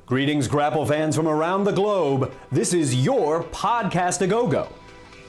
Greetings, Grapple fans from around the globe. This is your Podcast A Go-Go.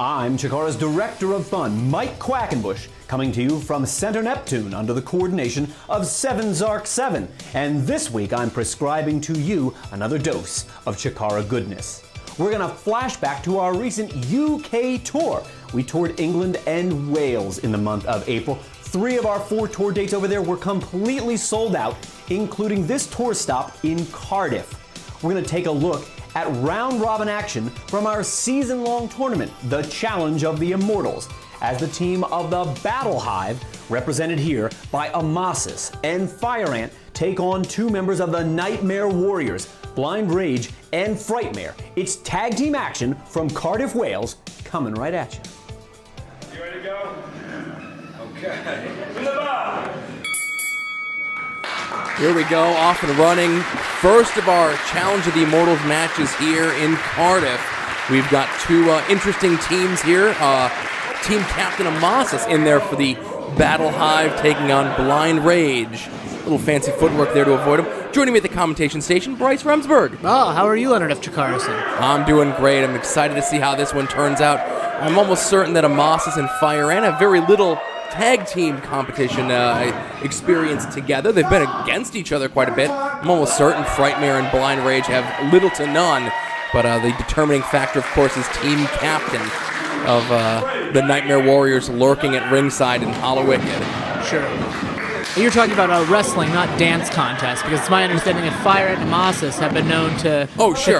I'm CHIKARA's Director of Fun, Mike Quackenbush, coming to you from Center Neptune under the coordination of 7 Zark 7. And this week I'm prescribing to you another dose of CHIKARA goodness. We're going to flash back to our recent UK tour. We toured England and Wales in the month of April. 3 of our 4 tour dates over there were completely sold out, including this tour stop in Cardiff. We're going to take a look at round-robin action from our season-long tournament, the Challenge of the Immortals, as the team of the Battle Hive, represented here by Amasis and Fire Ant, take on 2 members of the Nightmare Warriors, Blind Rage and Frightmare. It's tag team action from Cardiff, Wales, coming right at you. You ready to go? Okay. In the bar. Here we go, off and running. First of our Challenge of the Immortals matches here in Cardiff. We've got 2 interesting teams here. Team Captain Amasis in there for the Battle Hive, taking on Blind Rage. A little fancy footwork there to avoid him. Joining me at the commentation station, Bryce Remsburg. Oh, how are you, Leonard F. CHIKARA? I'm doing great. I'm excited to see how this one turns out. I'm almost certain that Amasis and Fire Ant have very little tag team competition experience together. They've been against each other quite a bit. I'm almost certain Frightmare and Blind Rage have little to none, but the determining factor, of course, is team captain of the Nightmare Warriors lurking at ringside in Hollow Wicked. Sure. You're talking about a wrestling, not dance contest, because it's my understanding that Fire Ant and Amasis have been known to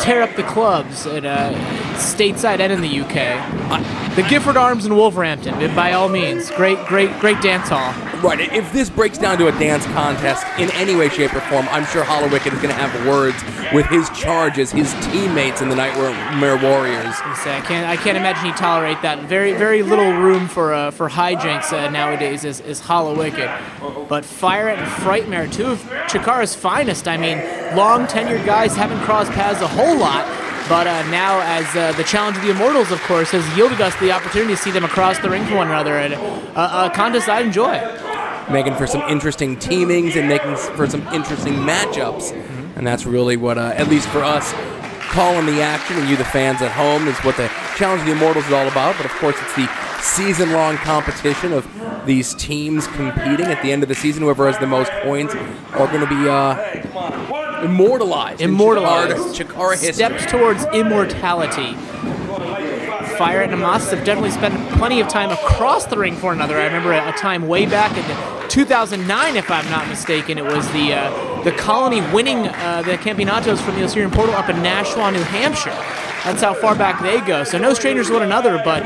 tear up the clubs at stateside and in the UK. The Gifford Arms in Wolverhampton, by all means, great dance hall. Right. If this breaks down to a dance contest in any way, shape, or form, I'm sure Hollow Wicked is going to have words with his charges, his teammates in the Nightmare Warriors. I can't imagine he'd tolerate that. Very little room for hijinks nowadays is Hollow Wicked. But Fire Ant and Frightmare, 2 of CHIKARA's finest. I mean, long tenured guys haven't crossed paths a whole lot. But now, as the Challenge of the Immortals, of course, has yielded us the opportunity to see them across the ring for one another, and a contest I enjoy. Making for some interesting teamings and making for some interesting matchups. Mm-hmm. And that's really what, at least for us, calling the action, and you, the fans at home, is what the Challenge of the Immortals is all about. But, of course, it's the season-long competition of these teams competing. At the end of the season, whoever has the most points are going to be immortalized. CHIKARA history. Steps towards immortality. Fire Ant and Amasis have definitely spent plenty of time across the ring for another. I remember a time way back in 2009, if I'm not mistaken. It was the Colony winning the Campeonatos from the Osirian Portal up in Nashua, New Hampshire. That's how far back they go. So no strangers to one another, but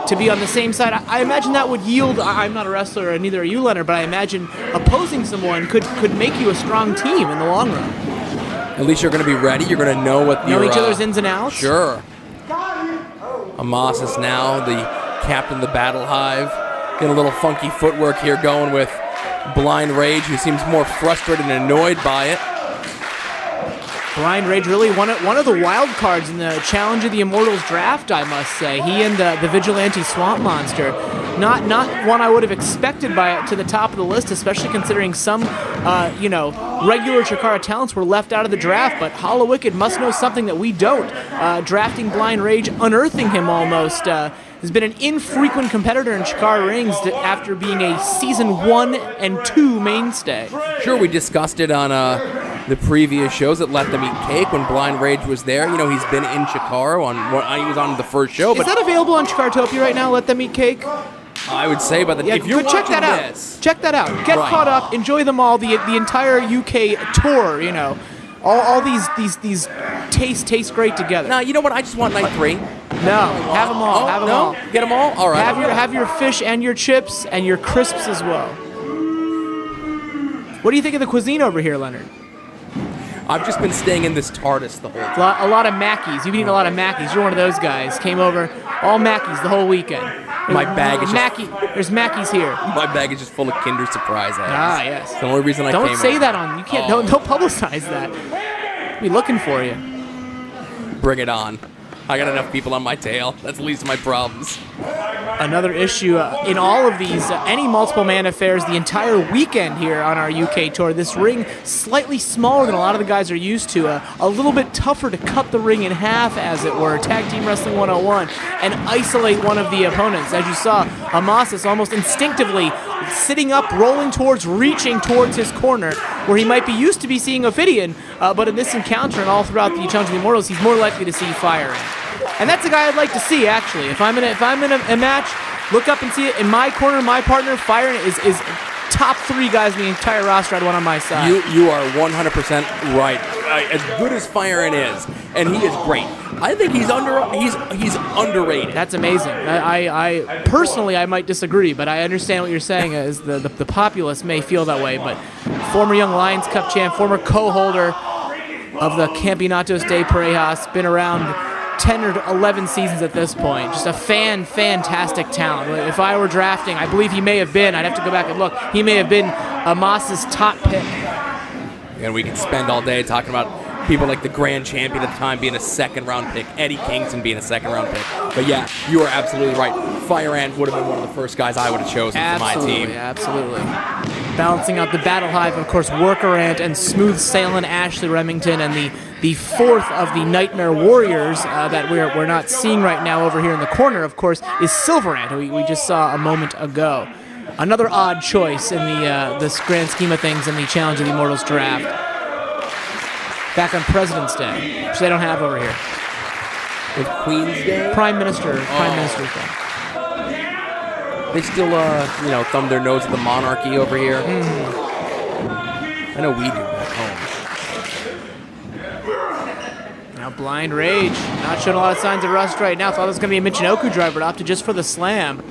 to be on the same side, I imagine that would yield. I'm not a wrestler, and neither are you, Leonard, but I imagine opposing someone could make you a strong team in the long run. At least you're going to be ready. You're going to know what know each other's ins and outs. Sure. Amasis now, the captain of the Battle Hive, getting a little funky footwork here, going with Blind Rage, who seems more frustrated and annoyed by it. Blind Rage, really one of the wild cards in the Challenge of the Immortals draft, I must say. He and the Vigilante Swamp Monster, not one I would have expected to the top of the list, especially considering some, regular CHIKARA talents were left out of the draft. But Hollow Wicked must know something that we don't. Drafting Blind Rage, unearthing him almost. Has been an infrequent competitor in CHIKARA rings after being a season 1 and 2 mainstay. Sure, we discussed it on the previous shows at Let Them Eat Cake when Blind Rage was there. You know, he's been in CHIKARA he was on the first show. Is that available on CHIKARAtopia right now, Let Them Eat Cake? I would say, but if you're check that out. Check that out. Get caught up. Enjoy them all. The entire UK tour. You know, all these taste great together. Now, you know what? I just want night 3. No, have them all. Have them all. Get them all. All right. Have your fish and your chips and your crisps as well. What do you think of the cuisine over here, Leonard? I've just been staying in this TARDIS the whole time. A lot of Mackies. You've eaten a lot of Mackies. You're one of those guys. Came over, all Mackies the whole weekend. My bag is There's Mackies here. My bag is just full of Kinder Surprise eggs. Ah, yes. It's the only reason I came. Don't say that on. You can't. Don't publicize that. I'll be looking for you. Bring it on. I got enough people on my tail. That's the least of my problems. Another issue in all of these, any multiple man affairs, the entire weekend here on our UK tour, this ring slightly smaller than a lot of the guys are used to, a little bit tougher to cut the ring in half, as it were, Tag Team Wrestling 101, and isolate one of the opponents. As you saw, Amasis almost instinctively sitting up, rolling towards, reaching towards his corner, where he might be used to be seeing Ophidian, but in this encounter and all throughout the Challenge of the Immortals, he's more likely to see Fire Ant. And that's a guy I'd like to see, actually. If I'm in a match, look up and see it. In my corner, my partner, Fire Ant, is top 3 guys in the entire roster I'd want on my side. You are 100% right. As good as Fire Ant is, and he is great, I think he's underrated. That's amazing. I personally, I might disagree, but I understand what you're saying. As the populace may feel that way, but former Young Lions Cup champ, former co-holder of the Campeonatos de Parejas, been around 10 or 11 seasons at this point. Just a fantastic talent. If I were drafting, I believe he may have been, I'd have to go back and look, he may have been Amasis' top pick. And we can spend all day talking about people like the grand champion at the time being a second-round pick, Eddie Kingston being a second-round pick. But yeah, you are absolutely right. Fire Ant would have been one of the first guys I would have chosen for my team. Absolutely. Balancing out the Battle Hive, of course, Worker Ant and Smooth Sailing Ashley Remington, and the fourth of the Nightmare Warriors that we're not seeing right now over here in the corner, of course, is Silver Ant, who we just saw a moment ago. Another odd choice in this grand scheme of things in the Challenge of the Immortals draft. Back on President's Day, which they don't have over here. With Queen's Day? Prime Minister's Day. They still, thumb their nose at the monarchy over here. I know we do back home. Now Blind Rage, not showing a lot of signs of rust right now. Thought it was going to be a Michinoku driver, but opted just for the slam.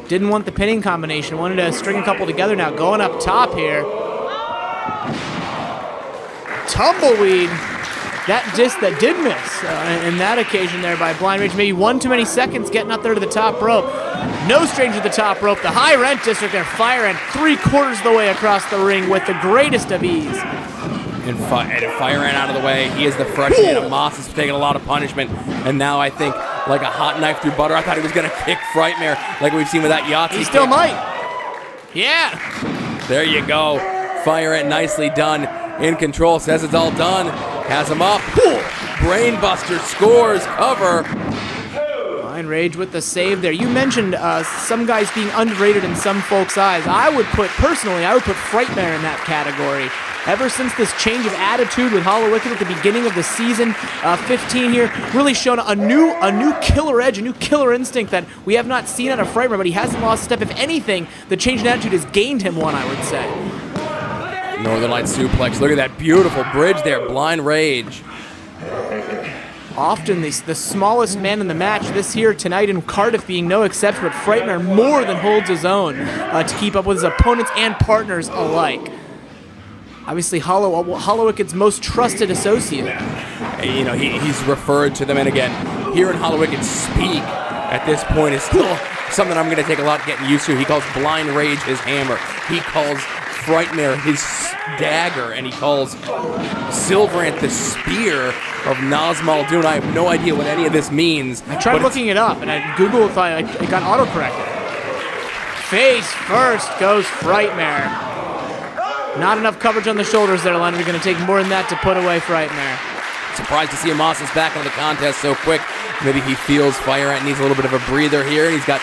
Didn't want the pinning combination, wanted to string a couple together now. Going up top here. Tumbleweed. That did miss in that occasion there by Blind Rage. Maybe one too many seconds getting up there to the top rope. No stranger to the top rope. The high rent district there. Fire Ant 3/4 of the way across the ring with the greatest of ease. And Fire Ant out of the way. He is the freshman. Amasis is taking a lot of punishment. And now I think like a hot knife through butter. I thought he was going to kick Frightmare like we've seen with that Yahtzee. He still might. Yeah. There you go. Fire Ant nicely done. In control. Says it's all done. Has him up. Brainbuster scores. Cover. Blind Rage with the save there. You mentioned some guys being underrated in some folks' eyes. I would put Frightmare in that category. Ever since this change of attitude with Hollow Wicked at the beginning of the season, 15 here, really shown a new killer edge, a new killer instinct that we have not seen out of Frightmare, but he hasn't lost a step. If anything, the change in attitude has gained him one, I would say. Northern Light suplex. Look at that beautiful bridge there. Blind Rage. Often the smallest man in the match, this here tonight in Cardiff being no exception, but Frightmare more than holds his own to keep up with his opponents and partners alike. Obviously, Hollow Wicked's most trusted associate. You know, he's referred to them, and again, hearing Hollow Wicked speak at this point is still something I'm going to take a lot getting used to. He calls Blind Rage his hammer. He calls Frightmare his dagger, and he calls Silver Ant the spear of Nazmal Dune. I have no idea what any of this means. I tried looking it up, and Google thought it got autocorrected. Face first goes Frightmare. Not enough coverage on the shoulders there, Leonard. You're going to take more than that to put away Frightmare. Surprised to see Amasis back on the contest so quick. Maybe he feels Fire Ant needs a little bit of a breather here, and he's got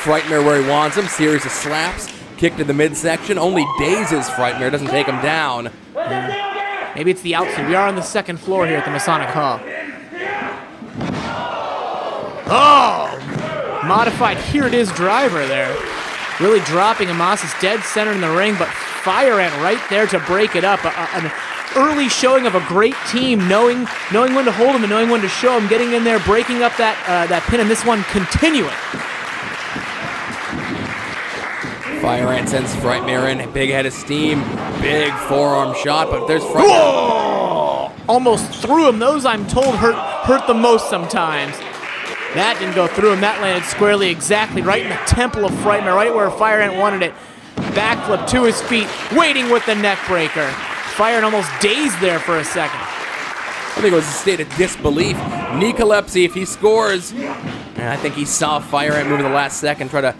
Frightmare where he wants him. Series of slaps. Kick to the midsection. Only dazes Frightmare. Doesn't take him down. Maybe it's the outside. We are on the second floor here at the Masonic Hall. Oh! Modified Here It Is driver there. Really dropping Amasis dead center in the ring, but Fire Ant right there to break it up. An early showing of a great team, knowing when to hold him and knowing when to show him, getting in there, breaking up that pin, and this one continuing. Fire Ant sends Frightmare in. Big head of steam. Big forearm shot, but there's Frightmare. Almost threw him. Those, I'm told, hurt the most sometimes. That didn't go through him. That landed squarely exactly right in the temple of Frightmare, right where Fire Ant wanted it. Backflip to his feet, waiting with the neck breaker. Fire Ant almost dazed there for a second. I think it was a state of disbelief. Knee collapse if he scores. And I think he saw Fire Ant move in the last second, try to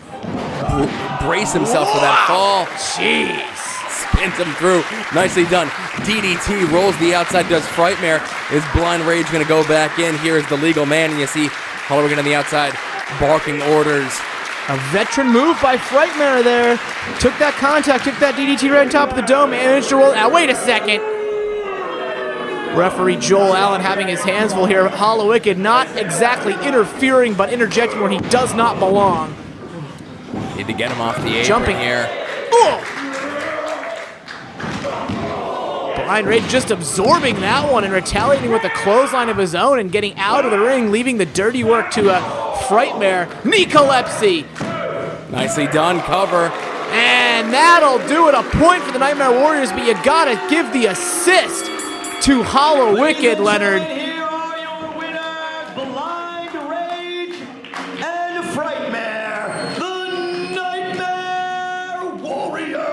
brace himself for that fall. Jeez. Spins him through. Nicely done. DDT rolls the outside, does Frightmare. Is Blind Rage going to go back in? Here is the legal man, and you see Holloway on the outside barking orders. A veteran move by Frightmare there. Took that contact, took that DDT right on top of the dome, managed to roll it out. Wait a second. Referee Joel Allen having his hands full here. Hollow Wicked not exactly interfering, but interjecting where he does not belong. Need to get him off the apron Jumping here. Oh! Blind Rage just absorbing that one and retaliating with a clothesline of his own and getting out of the ring, leaving the dirty work to Frightmare. Kneecalepsy! Nicely done, cover. And that'll do it. A point for the Nightmare Warriors, but you gotta give the assist to Hollow Wicked, Leonard. Here are your winners, Blind Rage and Frightmare, the Nightmare Warriors.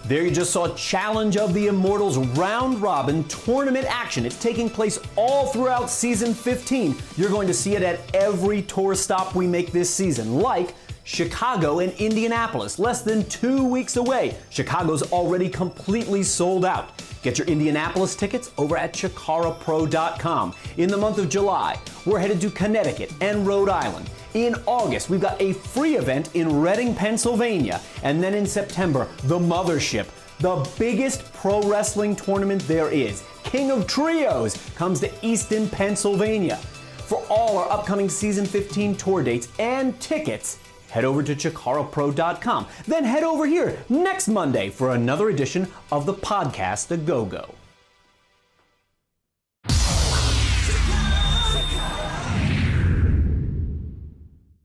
There you just saw Challenge of the Immortals round robin tournament action. It's taking place all throughout season 15. You're going to see it at every tour stop we make this season, like Chicago and Indianapolis, less than 2 weeks away. Chicago's already completely sold out. Get your Indianapolis tickets over at CHIKARAPro.com. In the month of July, we're headed to Connecticut and Rhode Island. In August, we've got a free event in Reading, Pennsylvania. And then in September, the Mothership, the biggest pro wrestling tournament there is. King of Trios comes to Easton, Pennsylvania. For all our upcoming season 15 tour dates and tickets, head over to CHIKARAPro.com. Then head over here next Monday for another edition of the Podcast A Go-Go.